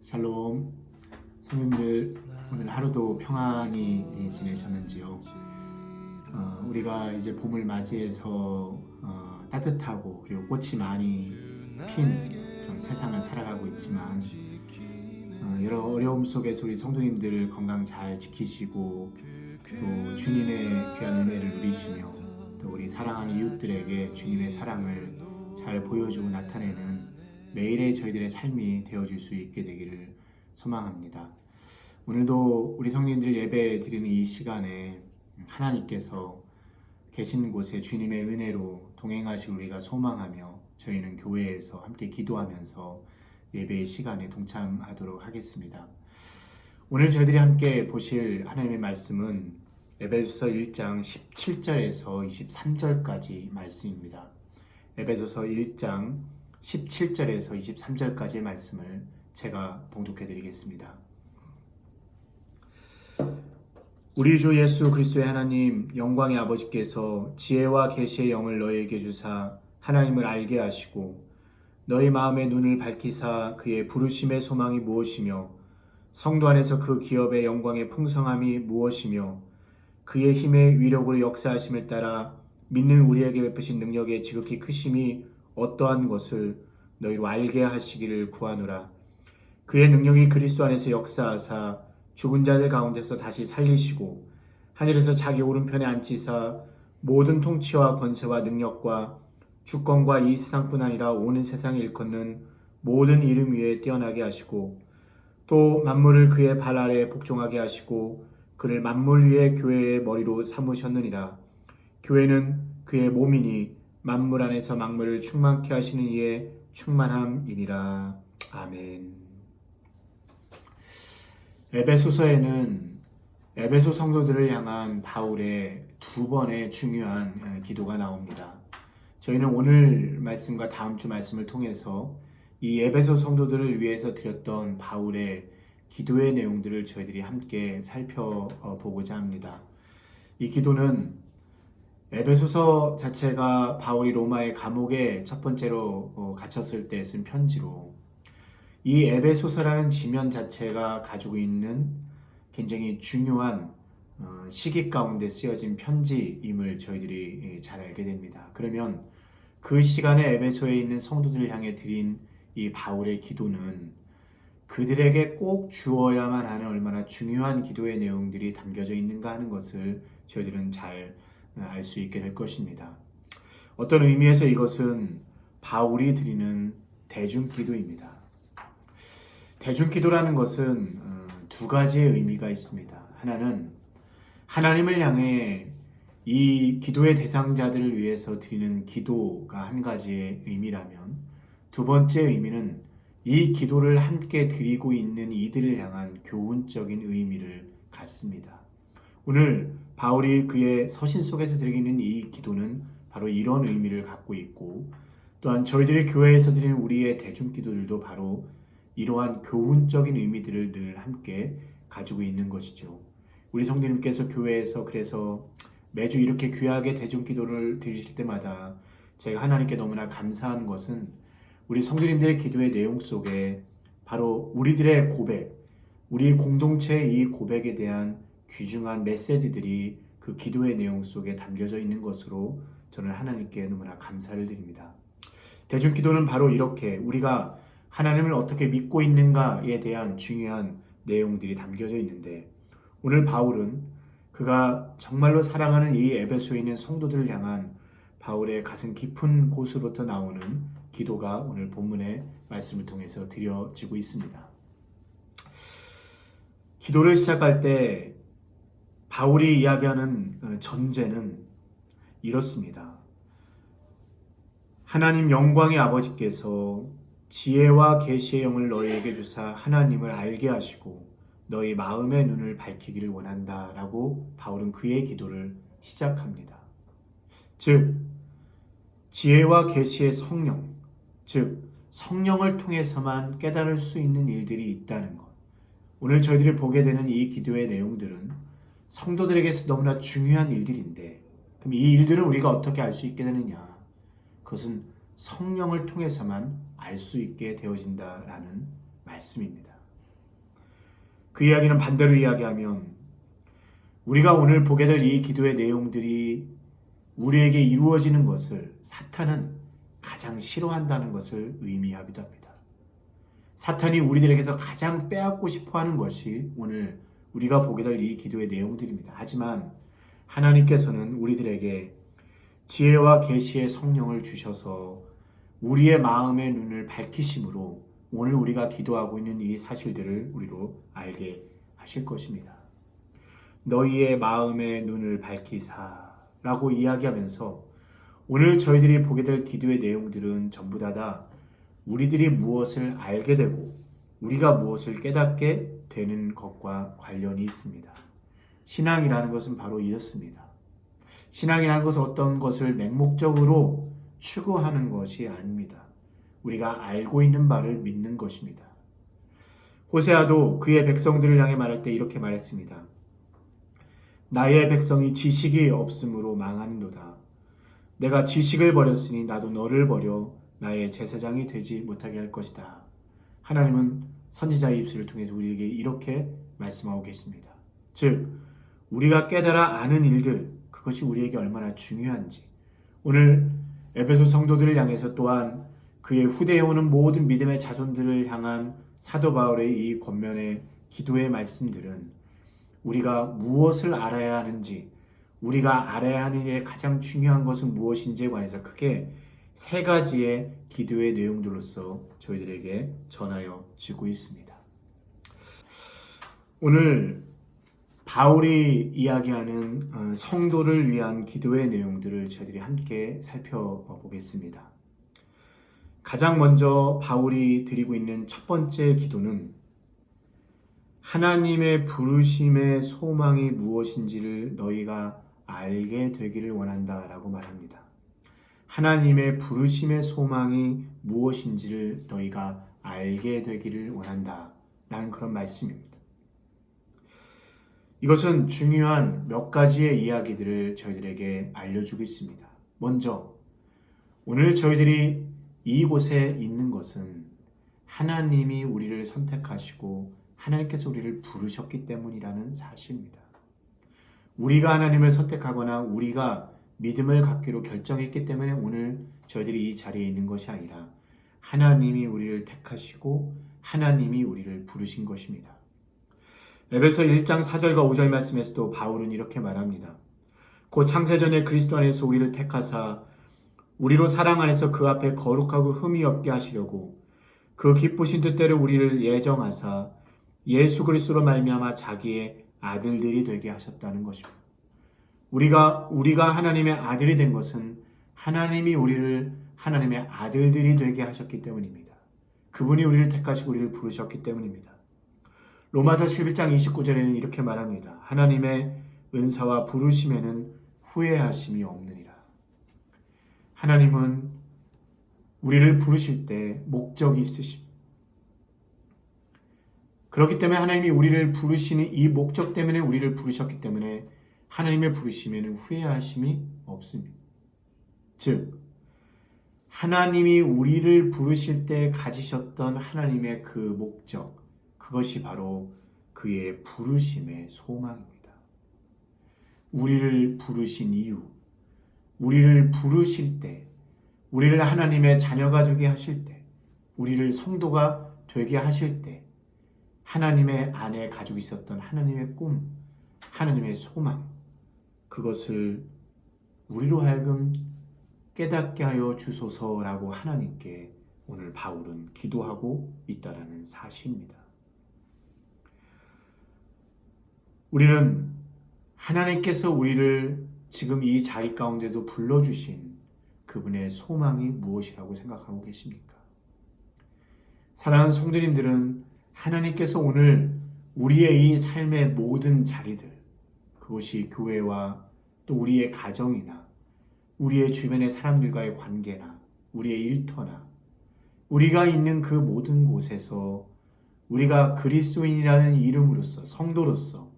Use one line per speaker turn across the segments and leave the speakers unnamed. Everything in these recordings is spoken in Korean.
샬롬. 성님들 오늘 하루도 평안히 지내셨는지요? 우리가 이제 봄을 맞이해서 따뜻하고 그리고 꽃이 많이 핀 그런 세상을 살아가고 있지만 여러 어려움 속에서 우리 성도님들 건강 잘 지키시고 또 주님의 귀한 은혜를 누리시며 또 우리 사랑하는 이웃들에게 주님의 사랑을 잘 보여주고 나타내는 매일의 저희들의 삶이 되어줄 수 있게 되기를 소망합니다. 오늘도 우리 성도님들 예배 드리는 이 시간에 하나님께서 계신 곳에 주님의 은혜로 동행하실 우리가 소망하며 저희는 교회에서 함께 기도하면서 예배의 시간에 동참하도록 하겠습니다. 오늘 저희들이 함께 보실 하나님의 말씀은 에베소서 1장 17절에서 23절까지 말씀입니다. 에베소서 1장 17절에서 23절까지의 말씀을 제가 봉독해 드리겠습니다. 우리 주 예수 그리스도의 하나님 영광의 아버지께서 지혜와 계시의 영을 너희에게 주사 하나님을 알게 하시고 너희 마음의 눈을 밝히사 그의 부르심의 소망이 무엇이며 성도 안에서 그 기업의 영광의 풍성함이 무엇이며 그의 힘의 위력으로 역사하심을 따라 믿는 우리에게 베푸신 능력의 지극히 크심이 어떠한 것을 너희로 알게 하시기를 구하노라. 그의 능력이 그리스도 안에서 역사하사 죽은 자들 가운데서 다시 살리시고 하늘에서 자기 오른편에 앉히사 모든 통치와 권세와 능력과 주권과 이 세상뿐 아니라 오는 세상에 일컫는 모든 이름 위에 뛰어나게 하시고 또 만물을 그의 발 아래에 복종하게 하시고 그를 만물 위의 교회의 머리로 삼으셨느니라. 교회는 그의 몸이니 만물 안에서 만물을 충만케 하시는 이의 충만함이니라. 아멘. 에베소서에는 에베소 성도들을 향한 바울의 두 번의 중요한 기도가 나옵니다. 저희는 오늘 말씀과 다음 주 말씀을 통해서 이 에베소 성도들을 위해서 드렸던 바울의 기도의 내용들을 저희들이 함께 살펴보고자 합니다. 이 기도는 에베소서 자체가 바울이 로마의 감옥에 첫 번째로 갇혔을 때 쓴 편지로 이 에베소서라는 지면 자체가 가지고 있는 굉장히 중요한 시기 가운데 쓰여진 편지임을 저희들이 잘 알게 됩니다. 그러면 그 시간에 에베소에 있는 성도들을 향해 드린 이 바울의 기도는 그들에게 꼭 주어야만 하는 얼마나 중요한 기도의 내용들이 담겨져 있는가 하는 것을 저희들은 잘 알 수 있게 될 것입니다. 어떤 의미에서 이것은 바울이 드리는 대중기도입니다. 대중기도라는 것은 두 가지의 의미가 있습니다. 하나는 하나님을 향해 이 기도의 대상자들을 위해서 드리는 기도가 한 가지의 의미라면 두 번째 의미는 이 기도를 함께 드리고 있는 이들을 향한 교훈적인 의미를 갖습니다. 오늘 바울이 그의 서신 속에서 드리는 이 기도는 바로 이런 의미를 갖고 있고 또한 저희들이 교회에서 드리는 우리의 대중기도들도 바로 이러한 교훈적인 의미들을 늘 함께 가지고 있는 것이죠. 우리 성도님께서 교회에서 그래서 매주 이렇게 귀하게 대중기도를 드리실 때마다 제가 하나님께 너무나 감사한 것은 우리 성도님들의 기도의 내용 속에 바로 우리들의 고백, 우리 공동체의 이 고백에 대한 귀중한 메시지들이 그 기도의 내용 속에 담겨져 있는 것으로 저는 하나님께 너무나 감사를 드립니다. 대중기도는 바로 이렇게 우리가 하나님을 어떻게 믿고 있는가에 대한 중요한 내용들이 담겨져 있는데 오늘 바울은 그가 정말로 사랑하는 이 에베소에 있는 성도들을 향한 바울의 가슴 깊은 곳으로부터 나오는 기도가 오늘 본문의 말씀을 통해서 드려지고 있습니다. 기도를 시작할 때 바울이 이야기하는 전제는 이렇습니다. 하나님 영광의 아버지께서 지혜와 계시의 영을 너희에게 주사 하나님을 알게 하시고 너희 마음의 눈을 밝히기를 원한다 라고 바울은 그의 기도를 시작합니다. 즉 지혜와 계시의 성령, 즉 성령을 통해서만 깨달을 수 있는 일들이 있다는 것. 오늘 저희들이 보게 되는 이 기도의 내용들은 성도들에게서 너무나 중요한 일들인데 그럼 이 일들은 우리가 어떻게 알 수 있게 되느냐? 그것은 성령을 통해서만 알 수 있게 되어진다라는 말씀입니다. 그 이야기는 반대로 이야기하면 우리가 오늘 보게 될 이 기도의 내용들이 우리에게 이루어지는 것을 사탄은 가장 싫어한다는 것을 의미하기도 합니다. 사탄이 우리들에게서 가장 빼앗고 싶어 하는 것이 오늘 우리가 보게 될 이 기도의 내용들입니다. 하지만 하나님께서는 우리들에게 지혜와 계시의 성령을 주셔서 우리의 마음의 눈을 밝히심으로 오늘 우리가 기도하고 있는 이 사실들을 우리로 알게 하실 것입니다. 너희의 마음의 눈을 밝히사 라고 이야기하면서 오늘 저희들이 보게 될 기도의 내용들은 전부 다 우리들이 무엇을 알게 되고 우리가 무엇을 깨닫게 되는 것과 관련이 있습니다. 신앙이라는 것은 바로 이렇습니다. 신앙이라는 것은 어떤 것을 맹목적으로 추구하는 것이 아닙니다. 우리가 알고 있는 바를 믿는 것입니다. 호세아도 그의 백성들을 향해 말할 때 이렇게 말했습니다. 나의 백성이 지식이 없으므로 망하는도다. 내가 지식을 버렸으니 나도 너를 버려 나의 제사장이 되지 못하게 할 것이다. 하나님은 선지자의 입술을 통해서 우리에게 이렇게 말씀하고 계십니다. 즉 우리가 깨달아 아는 일들, 그것이 우리에게 얼마나 중요한지 오늘 에베소 성도들을 향해서 또한 그의 후대에 오는 모든 믿음의 자손들을 향한 사도 바울의 이 권면의 기도의 말씀들은 우리가 무엇을 알아야 하는지, 우리가 알아야 하는 일의 가장 중요한 것은 무엇인지에 관해서 크게 세 가지의 기도의 내용들로서 저희들에게 전하여 지고 있습니다. 오늘 바울이 이야기하는 성도를 위한 기도의 내용들을 저희들이 함께 살펴보겠습니다. 가장 먼저 바울이 드리고 있는 첫 번째 기도는 하나님의 부르심의 소망이 무엇인지를 너희가 알게 되기를 원한다 라고 말합니다. 하나님의 부르심의 소망이 무엇인지를 너희가 알게 되기를 원한다 라는 그런 말씀입니다. 이것은 중요한 몇 가지의 이야기들을 저희들에게 알려주고 있습니다. 먼저 오늘 저희들이 이곳에 있는 것은 하나님이 우리를 선택하시고 하나님께서 우리를 부르셨기 때문이라는 사실입니다. 우리가 하나님을 선택하거나 우리가 믿음을 갖기로 결정했기 때문에 오늘 저희들이 이 자리에 있는 것이 아니라 하나님이 우리를 택하시고 하나님이 우리를 부르신 것입니다. 에베소 1장 4절과 5절 말씀에서도 바울은 이렇게 말합니다. 곧 창세전에 그리스도 안에서 우리를 택하사 우리로 사랑 안에서 그 앞에 거룩하고 흠이 없게 하시려고 그 기쁘신 뜻대로 우리를 예정하사 예수 그리스도로 말미암아 자기의 아들들이 되게 하셨다는 것입니다. 우리가 하나님의 아들이 된 것은 하나님이 우리를 하나님의 아들들이 되게 하셨기 때문입니다. 그분이 우리를 택하시고 우리를 부르셨기 때문입니다. 로마서 11장 29절에는 이렇게 말합니다. 하나님의 은사와 부르심에는 후회하심이 없느니라. 하나님은 우리를 부르실 때 목적이 있으십니다. 그렇기 때문에 하나님이 우리를 부르시는 이 목적 때문에 우리를 부르셨기 때문에 하나님의 부르심에는 후회하심이 없습니다. 즉 하나님이 우리를 부르실 때 가지셨던 하나님의 그 목적, 그것이 바로 그의 부르심의 소망입니다. 우리를 부르신 이유, 우리를 부르실 때, 우리를 하나님의 자녀가 되게 하실 때, 우리를 성도가 되게 하실 때 하나님의 안에 가지고 있었던 하나님의 꿈, 하나님의 소망, 그것을 우리로 하여금 깨닫게 하여 주소서라고 하나님께 오늘 바울은 기도하고 있다는 사실입니다. 우리는 하나님께서 우리를 지금 이 자리 가운데도 불러주신 그분의 소망이 무엇이라고 생각하고 계십니까? 사랑하는 성도님들은 하나님께서 오늘 우리의 이 삶의 모든 자리들, 그것이 교회와 또 우리의 가정이나 우리의 주변의 사람들과의 관계나 우리의 일터나 우리가 있는 그 모든 곳에서 우리가 그리스도인이라는 이름으로서 성도로서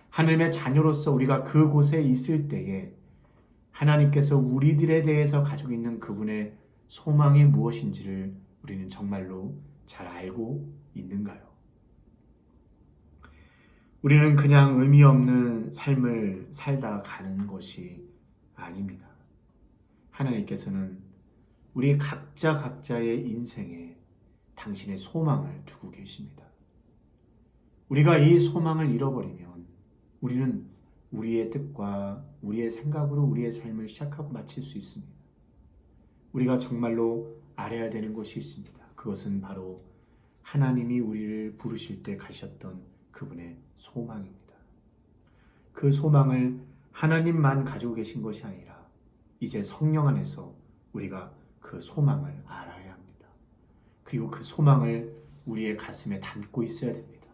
하나님의 자녀로서 우리가 그곳에 있을 때에 하나님께서 우리들에 대해서 가지고 있는 그분의 소망이 무엇인지를 우리는 정말로 잘 알고 있는가요? 우리는 그냥 의미 없는 삶을 살다 가는 것이 아닙니다. 하나님께서는 우리 각자의 인생에 당신의 소망을 두고 계십니다. 우리가 이 소망을 잃어버리면 우리는 우리의 뜻과 우리의 생각으로 우리의 삶을 시작하고 마칠 수 있습니다. 우리가 정말로 알아야 되는 것이 있습니다. 그것은 바로 하나님이 우리를 부르실 때 가셨던 그분의 소망입니다. 그 소망을 하나님만 가지고 계신 것이 아니라 이제 성령 안에서 우리가 그 소망을 알아야 합니다. 그리고 그 소망을 우리의 가슴에 담고 있어야 됩니다.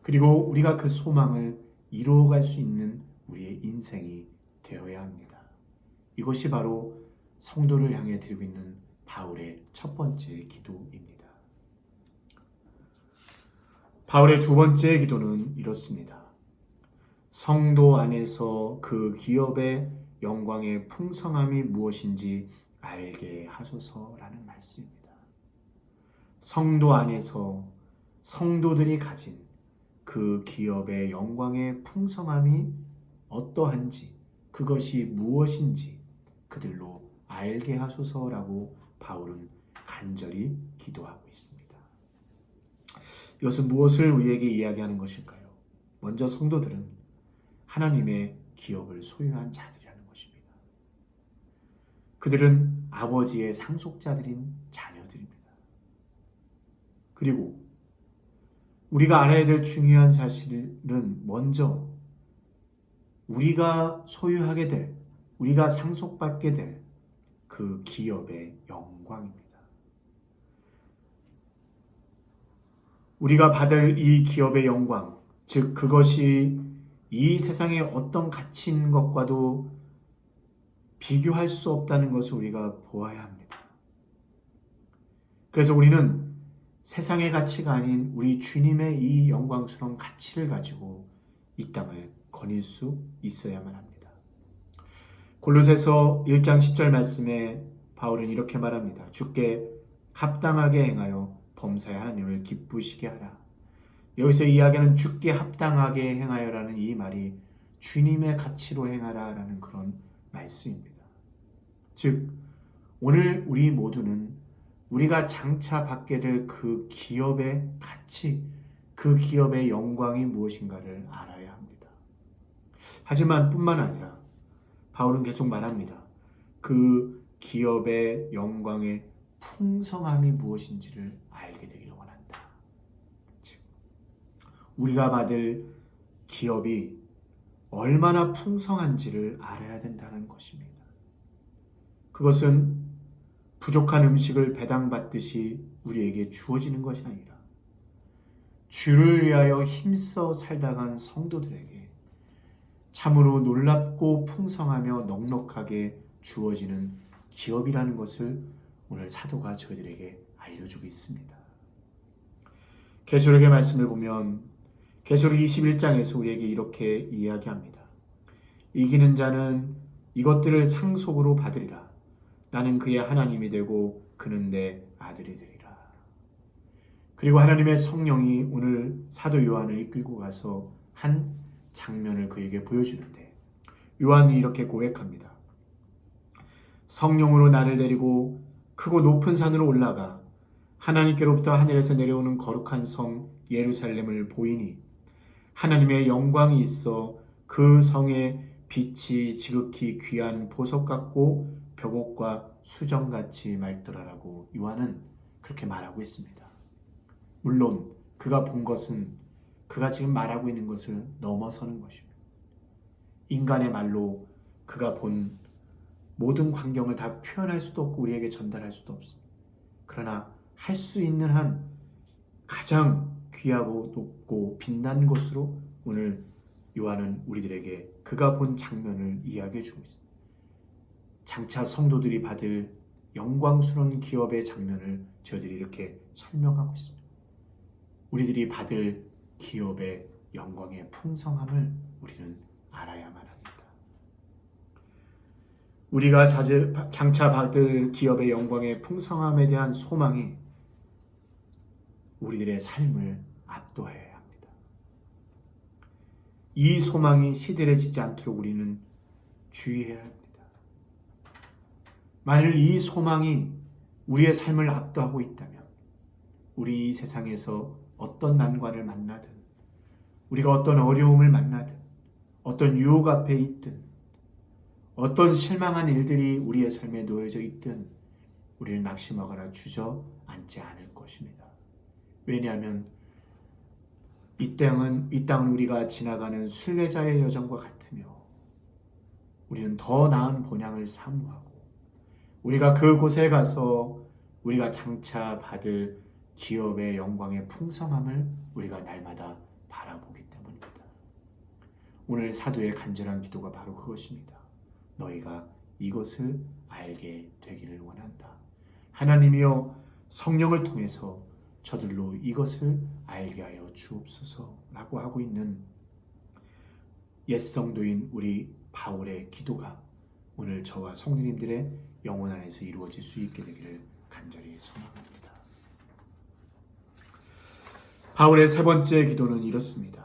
그리고 우리가 그 소망을 이루어갈 수 있는 우리의 인생이 되어야 합니다. 이것이 바로 성도를 향해 드리고 있는 바울의 첫 번째 기도입니다. 바울의 두 번째 기도는 이렇습니다. 성도 안에서 그 기업의 영광의 풍성함이 무엇인지 알게 하소서라는 말씀입니다. 성도 안에서 성도들이 가진 그 기업의 영광의 풍성함이 어떠한지, 그것이 무엇인지 그들로 알게 하소서라고 바울은 간절히 기도하고 있습니다. 이것은 무엇을 우리에게 이야기하는 것일까요? 먼저 성도들은 하나님의 기업을 소유한 자들이라는 것입니다. 그들은 아버지의 상속자들인 자녀들입니다. 그리고 우리가 알아야 될 중요한 사실은 먼저 우리가 소유하게 될, 우리가 상속받게 될 그 기업의 영광입니다. 우리가 받을 이 기업의 영광, 즉 그것이 이 세상의 어떤 가치인 것과도 비교할 수 없다는 것을 우리가 보아야 합니다. 그래서 우리는 세상의 가치가 아닌 우리 주님의 이 영광스러운 가치를 가지고 이 땅을 거닐 수 있어야만 합니다. 골로새서 1장 10절 말씀에 바울은 이렇게 말합니다. 주께 합당하게 행하여 범사의 하나님을 기쁘시게 하라. 여기서 이야기하는 주께 합당하게 행하여라는 이 말이 주님의 가치로 행하라라는 그런 말씀입니다. 즉 오늘 우리 모두는 우리가 장차 받게 될 그 기업의 가치, 그 기업의 영광이 무엇인가를 알아야 합니다. 하지만 뿐만 아니라 바울은 계속 말합니다. 그 기업의 영광의 풍성함이 무엇인지를 알게 되기를 원한다. 즉, 우리가 받을 기업이 얼마나 풍성한지를 알아야 된다는 것입니다. 그것은 부족한 음식을 배당받듯이 우리에게 주어지는 것이 아니라 주를 위하여 힘써 살다간 성도들에게 참으로 놀랍고 풍성하며 넉넉하게 주어지는 기업이라는 것을 오늘 사도가 저희들에게 알려주고 있습니다. 계시록의 말씀을 보면 계시록 21장에서 우리에게 이렇게 이야기합니다. 이기는 자는 이것들을 상속으로 받으리라. 나는 그의 하나님이 되고 그는 내 아들이 되리라. 그리고 하나님의 성령이 오늘 사도 요한을 이끌고 가서 한 장면을 그에게 보여주는데 요한이 이렇게 고백합니다. 성령으로 나를 데리고 크고 높은 산으로 올라가 하나님께로부터 하늘에서 내려오는 거룩한 성 예루살렘을 보이니 하나님의 영광이 있어 그 성의 빛이 지극히 귀한 보석 같고 벽옥과 수정같이 맑더라라고 요한은 그렇게 말하고 있습니다. 물론 그가 본 것은 그가 지금 말하고 있는 것을 넘어서는 것입니다. 인간의 말로 그가 본 모든 광경을 다 표현할 수도 없고 우리에게 전달할 수도 없습니다. 그러나 할 수 있는 한 가장 귀하고 높고 빛난 것으로 오늘 요한은 우리들에게 그가 본 장면을 이야기해 주고 있습니다. 장차 성도들이 받을 영광스러운 기업의 장면을 저희들이 이렇게 설명하고 있습니다. 우리들이 받을 기업의 영광의 풍성함을 우리는 알아야만 합니다. 우리가 장차 받을 기업의 영광의 풍성함에 대한 소망이 우리들의 삶을 압도해야 합니다. 이 소망이 시들해지지 않도록 우리는 주의해야 합니다. 만일 이 소망이 우리의 삶을 압도하고 있다면 우리 이 세상에서 어떤 난관을 만나든 우리가 어떤 어려움을 만나든 어떤 유혹 앞에 있든 어떤 실망한 일들이 우리의 삶에 놓여져 있든 우리는 낙심하거나 주저앉지 않을 것입니다. 왜냐하면 이 땅은 우리가 지나가는 순례자의 여정과 같으며 우리는 더 나은 본향을 사모하고 우리가 그곳에 가서 우리가 장차 받을 기업의 영광의 풍성함을 우리가 날마다 바라보기 때문입니다. 오늘 사도의 간절한 기도가 바로 그것입니다. 너희가 이것을 알게 되기를 원한다. 하나님이여 성령을 통해서 저들로 이것을 알게 하여 주옵소서라고 하고 있는 옛 성도인 우리 바울의 기도가 오늘 저와 성도님들의 영혼 안에서 이루어질 수 있게 되기를 간절히 소망합니다. 바울의 세 번째 기도는 이렇습니다.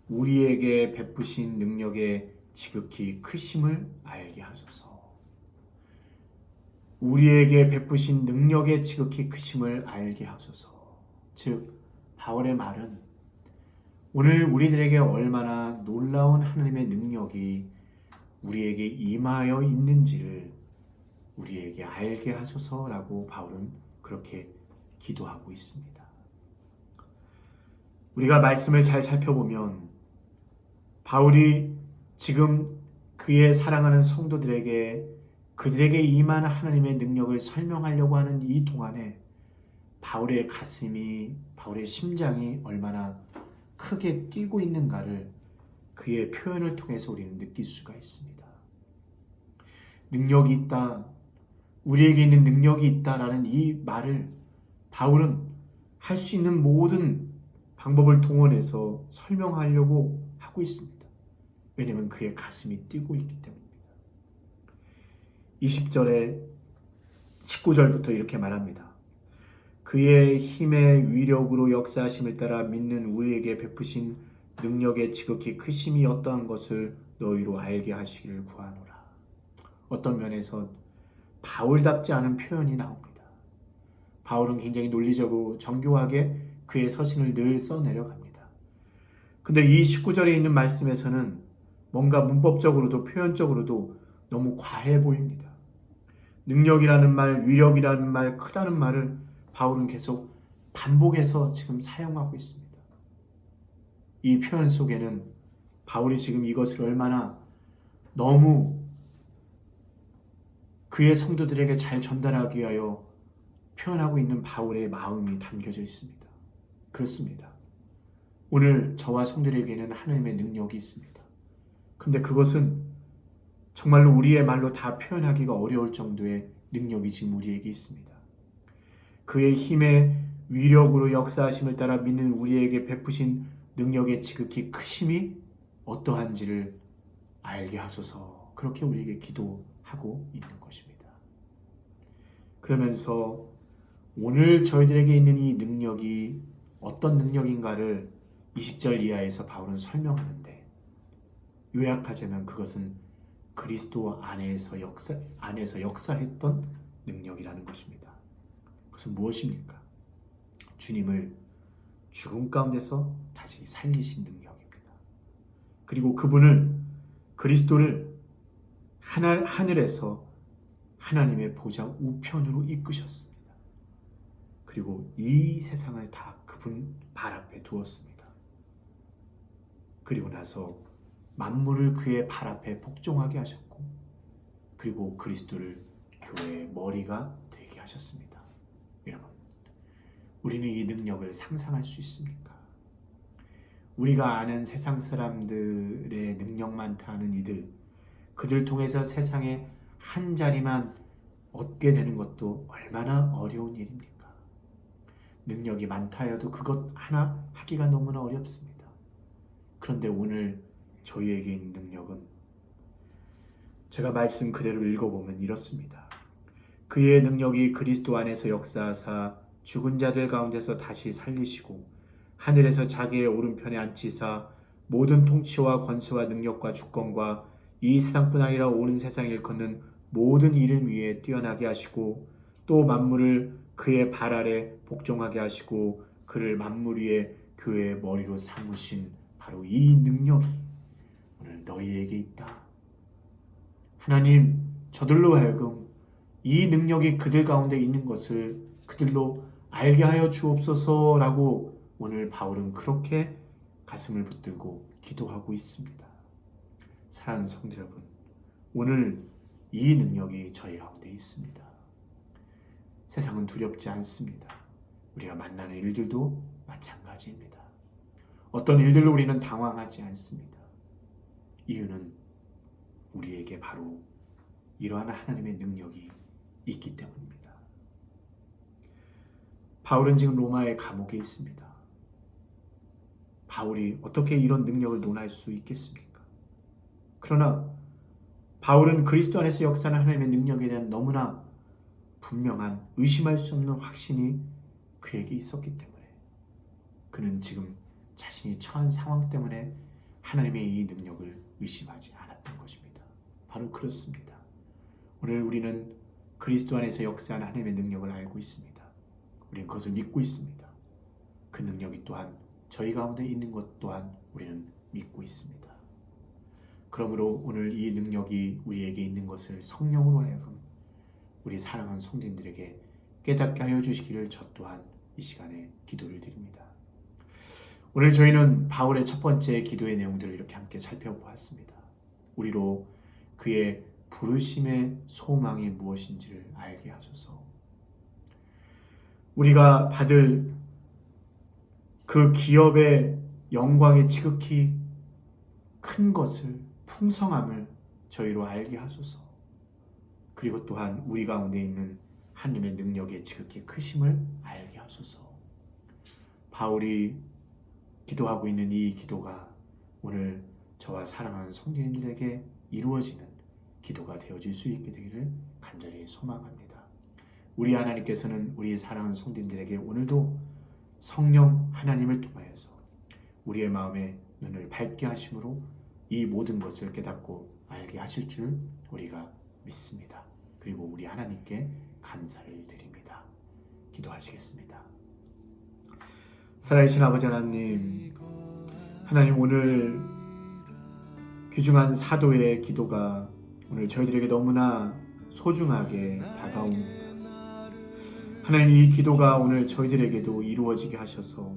우리에게 베푸신 능력의 지극히 크심을 알게 하소서. 우리에게 베푸신 능력의 지극히 크심을 알게 하소서. 즉 바울의 말은 오늘 우리들에게 얼마나 놀라운 하나님의 능력이 우리에게 임하여 있는지를 우리에게 알게 하소서라고 바울은 그렇게 기도하고 있습니다. 우리가 말씀을 잘 살펴보면 바울이 지금 그의 사랑하는 성도들에게 그들에게 임한 하나님의 능력을 설명하려고 하는 이 동안에 바울의 가슴이, 바울의 심장이 얼마나 크게 뛰고 있는가를 그의 표현을 통해서 우리는 느낄 수가 있습니다. 능력이 있다, 우리에게 있는 능력이 있다라는 이 말을 바울은 할 수 있는 모든 방법을 동원해서 설명하려고 하고 있습니다. 왜냐하면 그의 가슴이 뛰고 있기 때문입니다. 20절에 19절부터 이렇게 말합니다. 그의 힘의 위력으로 역사하심을 따라 믿는 우리에게 베푸신 능력의 지극히 크심이 어떠한 것을 너희로 알게 하시기를 구하노라. 어떤 면에서 바울답지 않은 표현이 나옵니다. 바울은 굉장히 논리적으로 정교하게 그의 서신을 늘 써내려갑니다. 근데 이 19절에 있는 말씀에서는 뭔가 문법적으로도 표현적으로도 너무 과해 보입니다. 능력이라는 말, 위력이라는 말, 크다는 말을 바울은 계속 반복해서 지금 사용하고 있습니다. 이 표현 속에는 바울이 지금 이것을 얼마나 너무 그의 성도들에게 잘 전달하기 위하여 표현하고 있는 바울의 마음이 담겨져 있습니다. 그렇습니다. 오늘 저와 성도들에게는 하나님의 능력이 있습니다. 근데 그것은 정말로 우리의 말로 다 표현하기가 어려울 정도의 능력이 지금 우리에게 있습니다. 그의 힘의 위력으로 역사하심을 따라 믿는 우리에게 베푸신 능력의 지극히 크심이 어떠한지를 알게 하소서. 그렇게 우리에게 기도하고 있는 것입니다. 그러면서 오늘 저희들에게 있는 이 능력이 어떤 능력인가를 20절 이하에서 바울은 설명하는데, 요약하자면 그것은 그리스도 안에서 역사했던 능력이라는 것입니다. 그것은 무엇입니까? 주님을 죽음 가운데서 다시 살리신 능력입니다. 그리고 그리스도를 하늘에서 하나님의 보좌 우편으로 이끄셨습니다. 그리고 이 세상을 다 그분 발 앞에 두었습니다. 그리고 나서 만물을 그의 발 앞에 복종하게 하셨고, 그리고 그리스도를 교회의 머리가 되게 하셨습니다. 여러분, 우리는 이 능력을 상상할 수 있습니까? 우리가 아는 세상 사람들의 능력 많다 하는 그들 통해서 세상에 한 자리만 얻게 되는 것도 얼마나 어려운 일입니까? 능력이 많다 해도 그것 하나 하기가 너무나 어렵습니다. 그런데 오늘 저희에게 있는 능력은 제가 말씀 그대로 읽어보면 이렇습니다. 그의 능력이 그리스도 안에서 역사하사 죽은 자들 가운데서 다시 살리시고 하늘에서 자기의 오른편에 앉히사 모든 통치와 권세와 능력과 주권과 이 세상뿐 아니라 온 세상을 일컫는 모든 이름 위에 뛰어나게 하시고 또 만물을 그의 발 아래 복종하게 하시고 그를 만물 위에 교회의 머리로 삼으신 바로 이 능력이 오늘 너희에게 있다. 하나님, 저들로 하여금 이 능력이 그들 가운데 있는 것을 그들로 알게 하여 주옵소서라고 오늘 바울은 그렇게 가슴을 붙들고 기도하고 있습니다. 사랑하는 성도 여러분, 오늘 이 능력이 저희 가운데 있습니다. 세상은 두렵지 않습니다. 우리가 만나는 일들도 마찬가지입니다. 어떤 일들로 우리는 당황하지 않습니다. 이유는 우리에게 바로 이러한 하나님의 능력이 있기 때문입니다. 바울은 지금 로마의 감옥에 있습니다. 바울이 어떻게 이런 능력을 논할 수 있겠습니까? 그러나 바울은 그리스도 안에서 역사하는 하나님의 능력에 대한 너무나 분명한 의심할 수 없는 확신이 그에게 있었기 때문에 그는 지금 자신이 처한 상황 때문에 하나님의 이 능력을 의심하지 않았던 것입니다. 바로 그렇습니다. 오늘 우리는 그리스도 안에서 역사하는 하나님의 능력을 알고 있습니다. 우리는 그것을 믿고 있습니다. 그 능력이 또한 저희 가운데 있는 것 또한 우리는 믿고 있습니다. 그러므로 오늘 이 능력이 우리에게 있는 것을 성령으로 하여금 우리 사랑하는 성도님들에게 깨닫게 하여 주시기를 저 또한 이 시간에 기도를 드립니다. 오늘 저희는 바울의 첫 번째 기도의 내용들을 이렇게 함께 살펴보았습니다. 우리로 그의 부르심의 소망이 무엇인지를 알게 하소서. 우리가 받을 그 기업의 영광의 지극히 큰 것을, 풍성함을 저희로 알게 하소서. 그리고 또한 우리 가운데 있는 하나님의 능력의 지극히 크심을 알게 하소서. 바울이 기도하고 있는 이 기도가 오늘 저와 사랑하는 성도님들에게 이루어지는 기도가 되어질 수 있게 되기를 간절히 소망합니다. 우리 하나님께서는 우리 사랑하는 성도님들에게 오늘도 성령 하나님을 통하여서 우리의 마음에 눈을 밝게 하심으로 이 모든 것을 깨닫고 알게 하실 줄 우리가 믿습니다. 그리고 우리 하나님께 감사를 드립니다. 기도하시겠습니다. 살아계신 아버지 하나님, 하나님 오늘 귀중한 사도의 기도가 오늘 저희들에게 너무나 소중하게 다가옵니다. 하나님, 이 기도가 오늘 저희들에게도 이루어지게 하셔서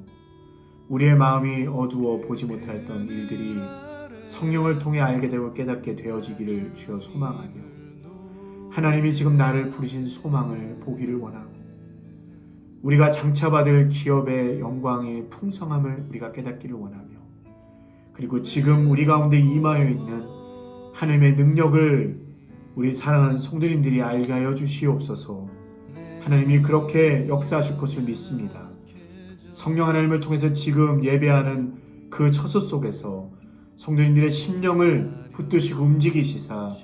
우리의 마음이 어두워 보지 못하였던 일들이 성령을 통해 알게 되고 깨닫게 되어지기를 주여 소망하며, 하나님이 지금 나를 부르신 소망을 보기를 원하고 우리가 장차받을 기업의 영광의 풍성함을 우리가 깨닫기를 원하며, 그리고 지금 우리 가운데 임하여 있는 하나님의 능력을 우리 사랑하는 성도님들이 알게 하여 주시옵소서. 하나님이 그렇게 역사하실 것을 믿습니다. 성령 하나님을 통해서 지금 예배하는 그 처소 속에서 성도님들의 심령을 붙드시고 움직이시사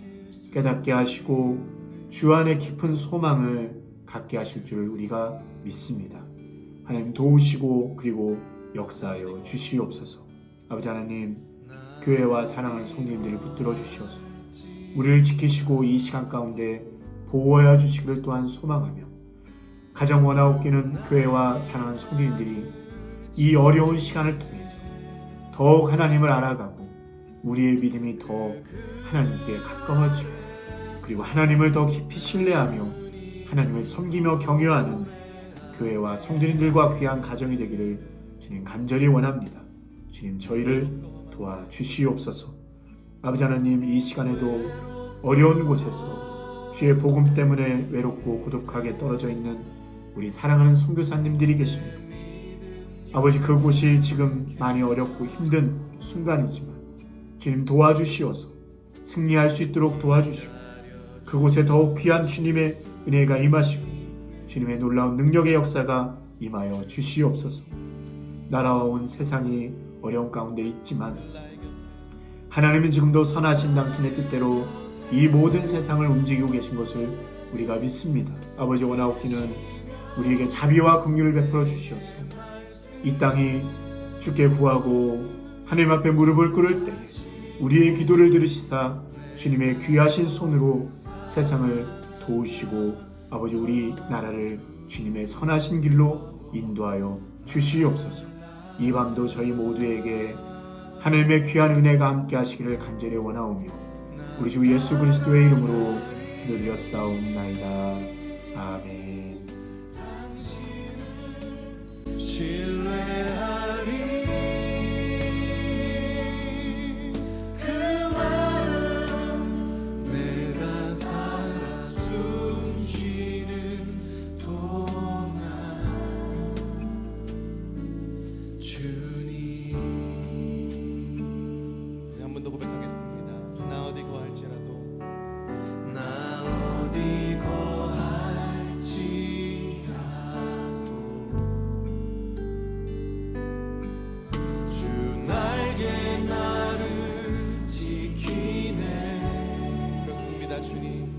깨닫게 하시고 주 안에 깊은 소망을 갖게 하실 줄 우리가 믿습니다. 하나님 도우시고 그리고 역사하여 주시옵소서. 아버지 하나님, 교회와 사랑하는 성도님들을 붙들어 주시옵소서. 우리를 지키시고 이 시간 가운데 보호하여 주시기를 또한 소망하며, 가장 원하옵기는 교회와 사랑하는 성도님들이 이 어려운 시간을 통해서 더욱 하나님을 알아가고 우리의 믿음이 더 하나님께 가까워지고 그리고 하나님을 더 깊이 신뢰하며 하나님을 섬기며 경외하는 교회와 성도님들과 귀한 가정이 되기를 주님 간절히 원합니다. 주님, 저희를 도와주시옵소서. 아버지 하나님, 이 시간에도 어려운 곳에서 주의 복음 때문에 외롭고 고독하게 떨어져 있는 우리 사랑하는 선교사님들이 계십니다. 아버지, 그곳이 지금 많이 어렵고 힘든 순간이지만 주님 도와주시어서 승리할 수 있도록 도와주시고 그곳에 더욱 귀한 주님의 은혜가 임하시고 주님의 놀라운 능력의 역사가 임하여 주시옵소서. 나라와 온 세상이 어려운 가운데 있지만 하나님은 지금도 선하신 당신의 뜻대로 이 모든 세상을 움직이고 계신 것을 우리가 믿습니다. 아버지, 원하옵기는 우리에게 자비와 긍휼을 베풀어 주시옵소서. 이 땅이 주께 구하고 하나님 앞에 무릎을 꿇을 때 우리의 기도를 들으시사 주님의 귀하신 손으로 세상을 도우시고 아버지 우리 나라를 주님의 선하신 길로 인도하여 주시옵소서. 이 밤도 저희 모두에게 하나님의 귀한 은혜가 함께 하시기를 간절히 원하오며 우리 주 예수 그리스도의 이름으로 기도드렸사옵나이다. 아멘.
신뢰하리 그 마음 내가 살아 숨쉬는 동안 주님. 한 번 더 고백하겠습니다. 나 어디 거할지라도 나 어디 거할지라도 주 날개 나를 지키네. 그렇습니다 주님.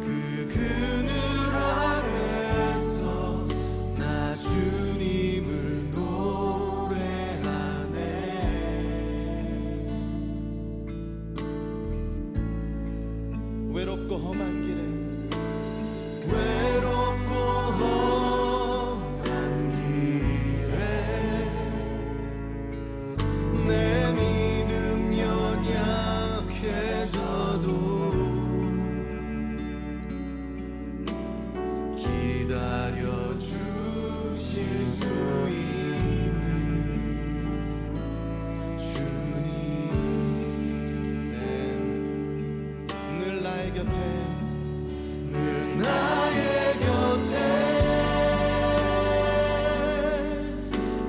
그 그늘 아래서 나 주님을 노래하네. 외롭고 험한 길에 외롭고 험한 길에 내 믿음 연약해져도 기다려 주실 수 있는 주님. 늘 나의 곁에 늘 나의 곁에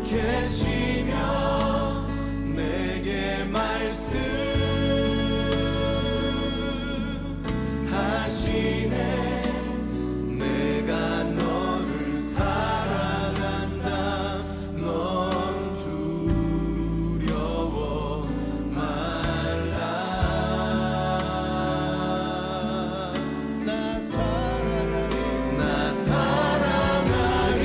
계시며 내게 말씀하시네. 내가 너를 사랑한다. 넌 두려워 말라. 나 사랑하리 나 사랑하리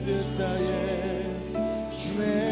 뜻하에 내